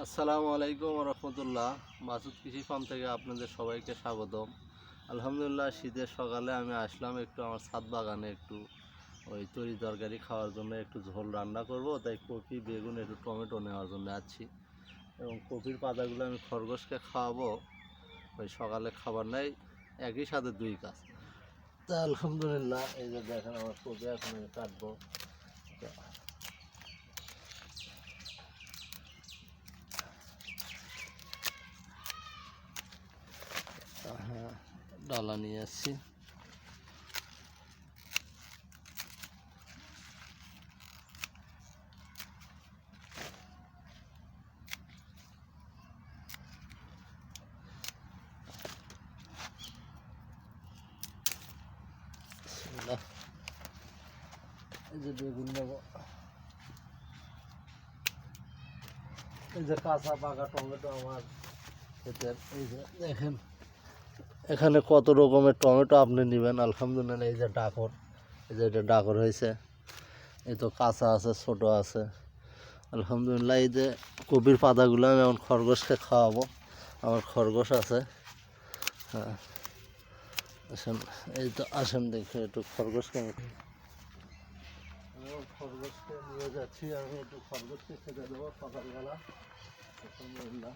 আসসালামু আলাইকুম রহমতুল্লাহ। মাসুদ কৃষি ফার্ম থেকে আপনাদের সবাইকে স্বাগতম। আলহামদুলিল্লাহ, শীতের সকালে আমি আসলাম একটু আমার ছাদ বাগানে একটু ওই তরি তরকারি খাওয়ার জন্য একটু ঝোল রান্না করব, তাই কপি বেগুন একটু টমেটো নেওয়ার জন্য আছি। এবং কপির পাতাগুলো আমি খরগোশকে খাওয়াবো, ওই সকালে খাবার নেই, একই সাথে দুই কাজ। তা আলহামদুলিল্লাহ, এই যে দেখেন আমার কপি এখন আমি কাটবো। হ্যাঁ, ডালা নিয়ে আসছি। এই যে বেগুন নেব, এই যে কাঁচা পাকা টমেটো আমার ক্ষেতের। এই যে দেখেন এখানে কত রকমের টমেটো আপনি নেবেন। আলহামদুলিল্লাহ, এই যে ডাকর, এই যে এটা ডাকর হয়েছে, এই তো কাঁচা আছে, ছোট আছে। আলহামদুলিল্লাহ, এই যে কপির পাতাগুলো আমি এখন খরগোশকে খাওয়াবো, আমার খরগোশ আছে। হ্যাঁ, আসেন, এই তো আসেন দেখে একটু খরগোশকে খরগোশকে নিয়ে যাচ্ছি। আমি একটু খরগোশকে খেতে দেবো সকালবেলা। আলহামদুলিল্লাহ,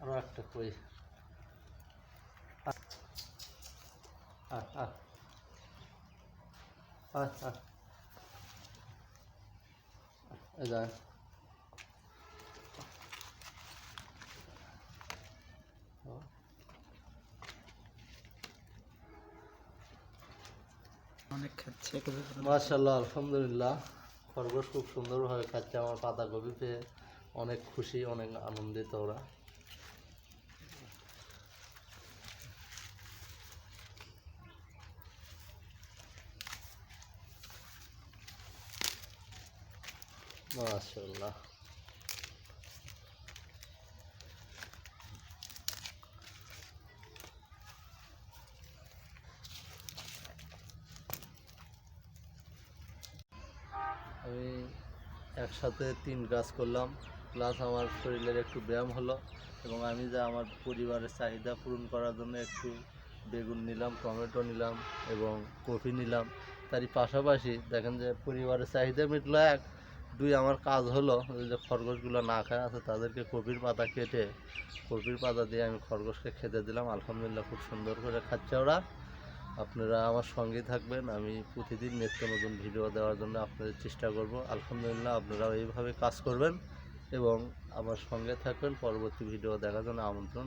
আরো একটা কই। এই যায় অনেক খাচ্ছে। মাশাআল্লাহ, আলহামদুলিল্লাহ, খরগোশ খুব সুন্দরভাবে খাচ্ছে আমার পাতাকপি পেয়ে। অনেক খুশি, অনেক আনন্দিত ওরা। মাশাআল্লাহ, আমি একসাথে 3 কাজ করলাম, প্লাস আমার শরীরের একটু ব্যায়াম হলো। এবং আমি যে আমার পরিবারের চাহিদা পূরণ করার জন্য একটু বেগুন নিলাম, টমেটো নিলাম এবং কফি নিলাম। তারই পাশাপাশি দেখেন যে পরিবারের চাহিদা মিটলো এক, দুই আমার কাজ হলো ওই যে খরগোশগুলো না খায় আছে তাদেরকে কপির পাতা কেটে কপির পাতা দিয়ে আমি খরগোশকে খেতে দিলাম। আলহামদুলিল্লাহ, খুব সুন্দর করে খাচ্ছে ওরা। আপনারা আমার সঙ্গেই থাকবেন, আমি প্রতিদিন নিত্য নতুন ভিডিও দেওয়ার জন্য আপনাদের চেষ্টা করব। আলহামদুলিল্লাহ, আপনারাও এইভাবে কাজ করবেন এবং আমার সঙ্গে থাকবেন। পরবর্তী ভিডিও দেখার জন্য আমন্ত্রণ।